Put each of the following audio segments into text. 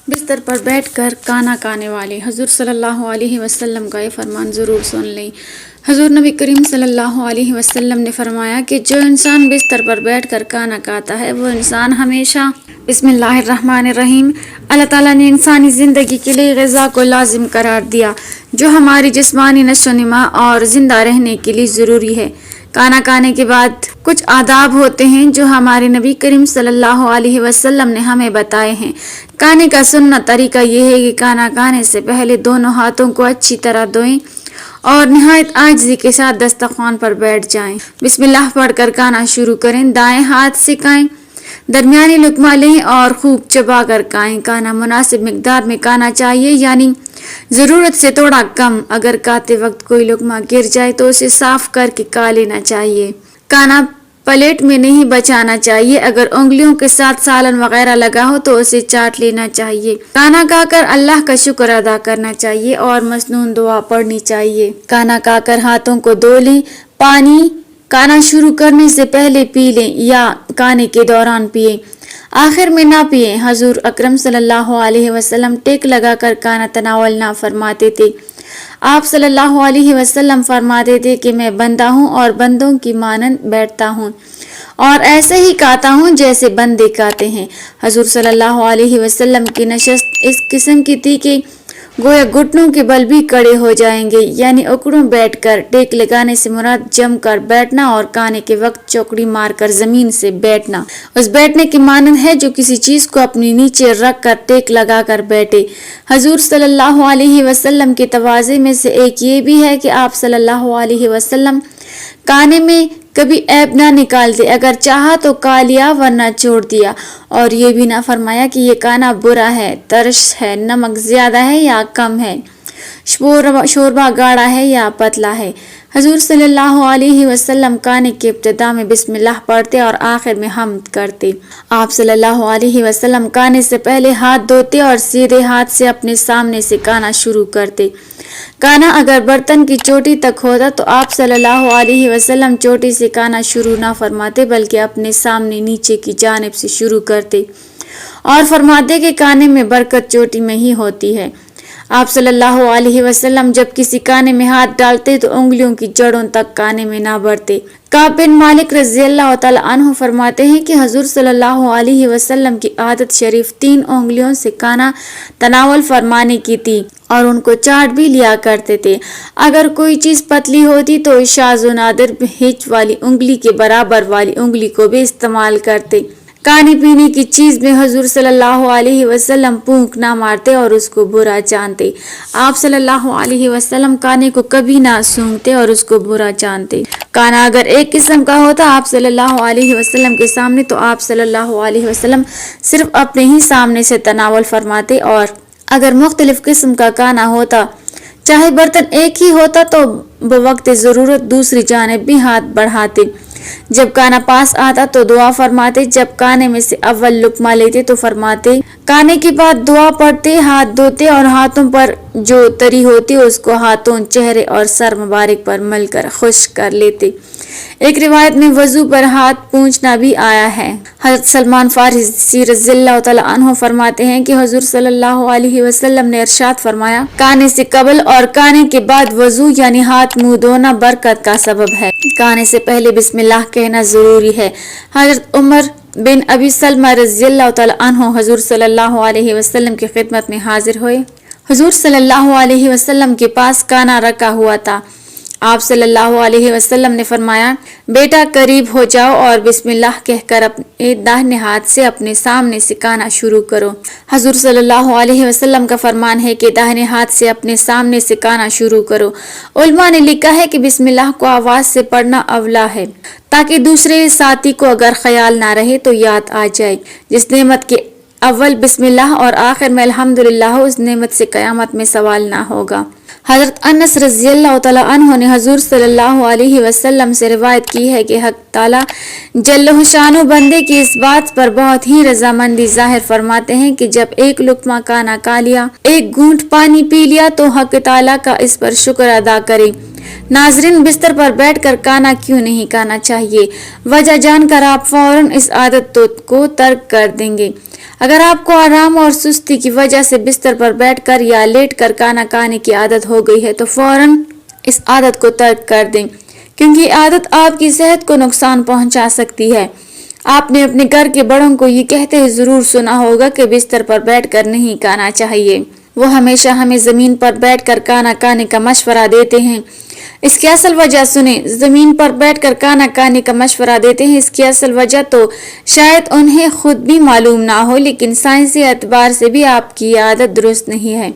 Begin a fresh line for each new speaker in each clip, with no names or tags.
بستر پر بیٹھ کر کھانا کھانے والے حضور صلی اللہ علیہ وسلم کا یہ فرمان ضرور سن لیں۔ حضور نبی کریم صلی اللہ علیہ وسلم نے فرمایا کہ جو انسان بستر پر بیٹھ کر کھانا کھاتا ہے وہ انسان ہمیشہ بسم اللہ الرحمن الرحیم۔ اللہ تعالیٰ نے انسانی زندگی کے لیے غذا کو لازم قرار دیا جو ہماری جسمانی نشو و نما اور زندہ رہنے کے لیے ضروری ہے۔ کھانا کھانے کے بعد کچھ آداب ہوتے ہیں جو ہمارے نبی کریم صلی اللہ علیہ وسلم نے ہمیں بتائے ہیں۔ کھانے کا سنت طریقہ یہ ہے کہ کھانا کھانے سے پہلے دونوں ہاتھوں کو اچھی طرح دھوئیں اور نہایت عاجزی کے ساتھ دسترخوان پر بیٹھ جائیں۔ بسم اللہ پڑھ کر کھانا شروع کریں۔ دائیں ہاتھ سے کھائیں، درمیانی لقمہ لیں اور خوب چبا کر کھائیں۔ کھانا مناسب مقدار میں کھانا چاہیے، یعنی ضرورت سے تھوڑا کم۔ اگر کھاتے وقت کوئی لقمہ گر جائے تو اسے صاف کر کے کھا لینا چاہیے۔ کھانا پلیٹ میں نہیں بچانا چاہیے۔ اگر انگلیوں کے ساتھ سالن وغیرہ لگا ہو تو اسے چاٹ لینا چاہیے۔ کھانا کھا کر اللہ کا شکر ادا کرنا چاہیے اور مسنون دعا پڑھنی چاہیے۔ کھانا کھا کر ہاتھوں کو دھو لیں۔ پانی کھانا شروع کرنے سے پہلے پی لیں یا کھانے کے دوران پئیں، آخر میں نہ پئیں۔ حضور اکرم صلی اللہ علیہ وسلم ٹیک لگا کر کھانا تناول نہ فرماتے تھے۔ آپ صلی اللہ علیہ وسلم فرماتے تھے کہ میں بندہ ہوں اور بندوں کی مانند بیٹھتا ہوں اور ایسے ہی کھاتا ہوں جیسے بندے کھاتے ہیں۔ حضور صلی اللہ علیہ وسلم کی نشست اس قسم کی تھی کہ گویا گھٹنوں کے بل بھی کڑے ہو جائیں گے، یعنی اکڑوں بیٹھ کر۔ ٹیک لگانے سے مراد جم کر بیٹھنا اور کھانے کے وقت چوکڑی مار کر زمین سے بیٹھنا اس بیٹھنے کی مانند ہے جو کسی چیز کو اپنی نیچے رکھ کر ٹیک لگا کر بیٹھے۔ حضور صلی اللہ علیہ وسلم کے تواضع میں سے ایک یہ بھی ہے کہ آپ صلی اللہ علیہ وسلم کھانے میں کبھی عیب نہ نکالتے، اگر چاہا تو کھا لیا ورنہ چھوڑ دیا، اور یہ بھی نہ فرمایا کہ یہ کھانا برا ہے، ترش ہے، نمک زیادہ ہے یا کم ہے، شوربہ گاڑھا ہے یا پتلا ہے۔ حضور صلی اللہ علیہ وسلم کھانے کی ابتدا میں بسم اللہ پڑھتے اور آخر میں حمد کرتے۔ آپ صلی اللہ علیہ وسلم کھانے سے پہلے ہاتھ دھوتے اور سیدھے ہاتھ سے اپنے سامنے سے کھانا شروع کرتے۔ کھانا اگر برتن کی چوٹی تک ہوتا تو آپ صلی اللہ علیہ وسلم چوٹی سے کھانا شروع نہ فرماتے بلکہ اپنے سامنے نیچے کی جانب سے شروع کرتے اور فرماتے کہ کھانے میں برکت چوٹی میں ہی ہوتی ہے۔ آپ صلی اللہ علیہ وسلم جب کسی کھانے میں ہاتھ ڈالتے تو انگلیوں کی جڑوں تک کھانے میں نہ بڑھتے۔ کعب بن مالک رضی اللہ تعالیٰ عنہ فرماتے ہیں کہ حضور صلی اللہ علیہ وسلم کی عادت شریف 3 انگلیوں سے کھانا تناول فرمانے کی تھی اور ان کو چاٹ بھی لیا کرتے تھے۔ اگر کوئی چیز پتلی ہوتی تو شاذ و نادر ہچ والی انگلی کے برابر والی انگلی کو بھی استعمال کرتے۔ کھانے پینے کی چیز میں حضور صلی اللہ علیہ وسلم پھونک نہ مارتے اور اس کو برا جانتے۔ آپ صلی اللہ علیہ وسلم کھانے کو کبھی نہ سونگھتے اور اس کو برا جانتے۔ کھانا اگر ایک قسم کا ہوتا آپ صلی اللہ علیہ وسلم کے سامنے تو آپ صلی اللہ علیہ وسلم صرف اپنے ہی سامنے سے تناول فرماتے، اور اگر مختلف قسم کا کھانا ہوتا چاہے برتن ایک ہی ہوتا تو بوقت ضرورت دوسری جانب بھی ہاتھ بڑھاتے۔ جب کھانا پاس آتا تو دعا فرماتے، جب کھانے میں سے اول لقمہ لیتے تو فرماتے، کھانے کے بعد دعا پڑھتے، ہاتھ دھوتے اور ہاتھوں پر جو تری ہوتی اس کو ہاتھوں، چہرے اور سر مبارک پر مل کر خشک کر لیتے۔ ایک روایت میں وضو پر ہاتھ پونچھنا بھی آیا ہے۔ حضرت سلمان فارسی رضی اللہ تعالیٰ عنہ فرماتے ہیں کہ حضور صلی اللہ علیہ وسلم نے ارشاد فرمایا، کھانے سے قبل اور کھانے کے بعد وضو یعنی ہاتھ منہ دھونا برکت کا سبب ہے۔ کھانے سے پہلے بسم اللہ کہنا ضروری ہے۔ حضرت عمر بن ابی سلمہ رضی اللہ تعالیٰ عنہ حضور صلی اللہ علیہ وسلم کی خدمت میں حاضر ہوئے۔ حضور صلی اللہ علیہ وسلم کے پاس کھانا رکھا ہوا تھا۔ آپ صلی اللہ علیہ وسلم نے فرمایا، بیٹا قریب ہو جاؤ اور بسم اللہ کہہ کر اپنے داہنے ہاتھ سے اپنے سامنے سے کھانا شروع کرو۔ حضور صلی اللہ علیہ وسلم کا فرمان ہے کہ داہنے ہاتھ سے اپنے سامنے سے کھانا شروع کرو۔ علماء نے لکھا ہے کہ بسم اللہ کو آواز سے پڑھنا اولا ہے تاکہ دوسرے ساتھی کو اگر خیال نہ رہے تو یاد آ جائے۔ جس نعمت کے اول بسم اللہ اور آخر میں الحمدللہ ہو اس نعمت سے قیامت میں سوال نہ ہوگا۔ حضرت انس رضی اللہ تعالیٰ عنہ نے حضور صلی اللہ علیہ وسلم سے روایت کی ہے کہ حق تعالیٰ جل شانہ بندے کی اس بات پر بہت ہی رضامندی ظاہر فرماتے ہیں کہ جب ایک لقمہ کھانا کھا لیا، ایک گھونٹ پانی پی لیا تو حق تعالیٰ کا اس پر شکر ادا کرے۔ ناظرین، بستر پر بیٹھ کر کھانا کیوں نہیں کھانا چاہیے؟ وجہ جان کر آپ فوراً اس عادت کو ترک کر دیں گے۔ اگر آپ کو آرام اور سستی کی وجہ سے بستر پر بیٹھ کر یا لیٹ کر کھانا کھانے کی عادت ہو گئی ہے تو فوراً اس عادت کو ترک کر دیں، کیونکہ یہ عادت آپ کی صحت کو نقصان پہنچا سکتی ہے۔ آپ نے اپنے گھر کے بڑوں کو یہ کہتے ہوئے ضرور سنا ہوگا کہ بستر پر بیٹھ کر نہیں کھانا چاہیے۔ وہ ہمیشہ ہمیں زمین پر بیٹھ کر کھانا کھانے کا مشورہ دیتے ہیں۔ اس کی اصل وجہ سنیں۔ زمین پر بیٹھ کر کھانا کھانے کا مشورہ دیتے ہیں، اس کی اصل وجہ تو شاید انہیں خود بھی معلوم نہ ہو، لیکن سائنسی اعتبار سے بھی آپ کی یہ عادت درست نہیں ہے۔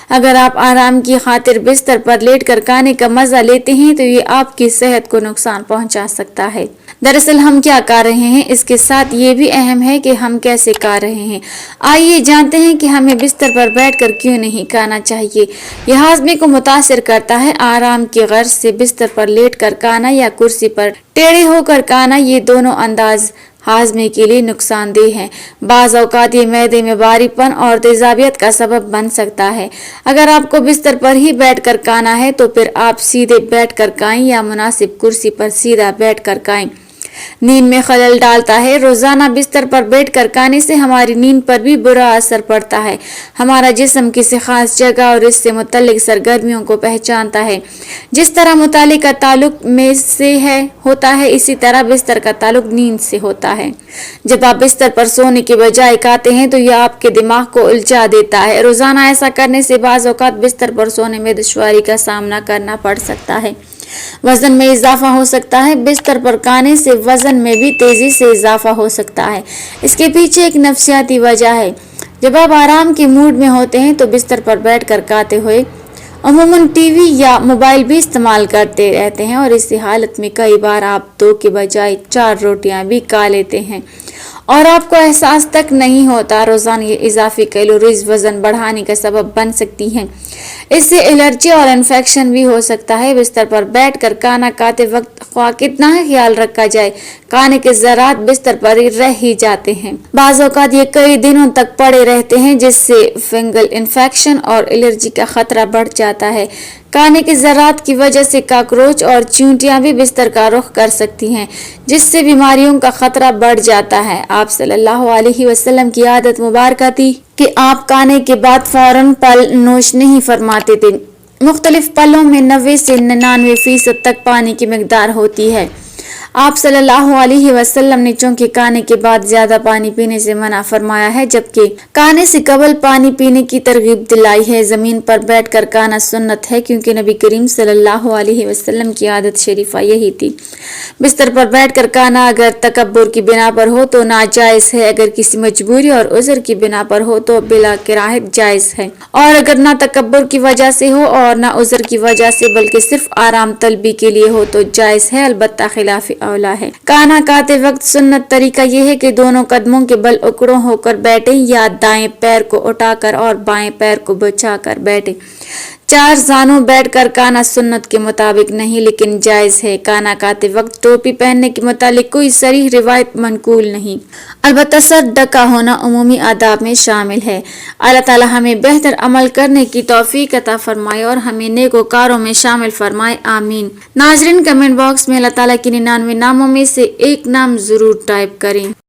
اگر آپ آرام کی خاطر بستر پر لیٹ کر کھانے کا مزہ لیتے ہیں تو یہ آپ کی صحت کو نقصان پہنچا سکتا ہے۔ دراصل ہم کیا کھا رہے ہیں، اس کے ساتھ یہ بھی اہم ہے کہ ہم کیسے کھا رہے ہیں۔ آئیے جانتے ہیں کہ ہمیں بستر پر بیٹھ کر کیوں نہیں کھانا چاہیے۔ یہ ہاضمے کو متاثر کرتا ہے۔ آرام کی غرض سے بستر پر لیٹ کر کھانا یا کرسی پر ٹیڑھے ہو کر کھانا، یہ دونوں انداز ہاضمے کے لیے نقصان دہ ہیں۔ بعض اوقات یہ معدے میں بھاری پن اور تیزابیت کا سبب بن سکتا ہے۔ اگر آپ کو بستر پر ہی بیٹھ کر کھانا ہے تو پھر آپ سیدھے بیٹھ کر کھائیں یا مناسب کرسی پر سیدھا بیٹھ کر کھائیں۔ نیند میں خلل ڈالتا ہے۔ روزانہ بستر پر بیٹھ کر کھانے سے ہماری نیند پر بھی برا اثر پڑتا ہے۔ ہمارا جسم کسی خاص جگہ اور اس سے متعلق سرگرمیوں کو پہچانتا ہے۔ جس طرح مطالعے کا تعلق میں سے ہوتا ہے، اسی طرح بستر کا تعلق نیند سے ہوتا ہے۔ جب آپ بستر پر سونے کے بجائے کھاتے ہیں تو یہ آپ کے دماغ کو الجھا دیتا ہے۔ روزانہ ایسا کرنے سے بعض اوقات بستر پر سونے میں دشواری کا سامنا کرنا پڑ سکتا ہے۔ وزن میں اضافہ ہو سکتا ہے۔ بستر پر کھانے سے وزن میں بھی تیزی سے اضافہ ہو سکتا ہے۔ اس کے پیچھے ایک نفسیاتی وجہ ہے۔ جب آپ آرام کے موڈ میں ہوتے ہیں تو بستر پر بیٹھ کر کھاتے ہوئے عموماً ٹی وی یا موبائل بھی استعمال کرتے رہتے ہیں، اور اسی حالت میں کئی بار آپ 2 کے بجائے 4 روٹیاں بھی کھا لیتے ہیں اور آپ کو احساس تک نہیں ہوتا۔ روزانہ یہ اضافی کیلوریز وزن بڑھانے کا سبب بن سکتی ہیں۔ اس سے الرجی اور انفیکشن بھی ہو سکتا ہے۔ بستر پر بیٹھ کر کھانا کھاتے وقت خواہ کتنا ہی خیال رکھا جائے، کھانے کے ذرات بستر پر ہی رہ ہی جاتے ہیں۔ بعض اوقات یہ کئی دنوں تک پڑے رہتے ہیں، جس سے فنگل انفیکشن اور الرجی کا خطرہ بڑھ جاتا ہے۔ کھانے کے ذرات کی وجہ سے کاکروچ اور چیونٹیاں بھی بستر کا رخ کر سکتی ہیں، جس سے بیماریوں کا خطرہ بڑھ جاتا ہے۔ آپ صلی اللہ علیہ وسلم کی عادت مبارکہ تھی کہ آپ کھانے کے بعد فوراً پھل نوش نہیں فرماتے تھے۔ مختلف پھلوں میں 90 سے 99% تک پانی کی مقدار ہوتی ہے۔ آپ صلی اللہ علیہ وسلم نے چونکہ کھانے کے بعد زیادہ پانی پینے سے منع فرمایا ہے، جبکہ کھانے سے قبل پانی پینے کی ترغیب دلائی ہے۔ زمین پر بیٹھ کر کھانا سنت ہے، کیونکہ نبی کریم صلی اللہ علیہ وسلم کی عادت شریفہ یہی تھی۔ بستر پر بیٹھ کر کھانا اگر تکبر کی بنا پر ہو تو ناجائز ہے، اگر کسی مجبوری اور عذر کی بنا پر ہو تو بلا کراہت جائز ہے، اور اگر نہ تکبر کی وجہ سے ہو اور نہ عذر کی وجہ سے بلکہ صرف آرام طلبی کے لیے ہو تو جائز ہے، البتہ خلاف اولا ہے۔ کھانا کھاتے وقت سنت طریقہ یہ ہے کہ دونوں قدموں کے بل اکڑوں ہو کر بیٹھیں یا دائیں پیر کو اٹھا کر اور بائیں پیر کو بچھا کر بیٹھیں۔ 4 زانوں بیٹھ کر کھانا سنت کے مطابق نہیں لیکن جائز ہے۔ کھانا کھاتے وقت ٹوپی پہننے کے متعلق کوئی صریح روایت منقول نہیں، البتہ سر ڈھکا ہونا عمومی آداب میں شامل ہے۔ اللہ تعالی ہمیں بہتر عمل کرنے کی توفیق عطا فرمائے اور ہمیں نیکوکاروں میں شامل فرمائے، آمین۔ ناظرین، کمنٹ باکس میں اللہ تعالی کے 99 ناموں میں سے ایک نام ضرور ٹائپ کریں۔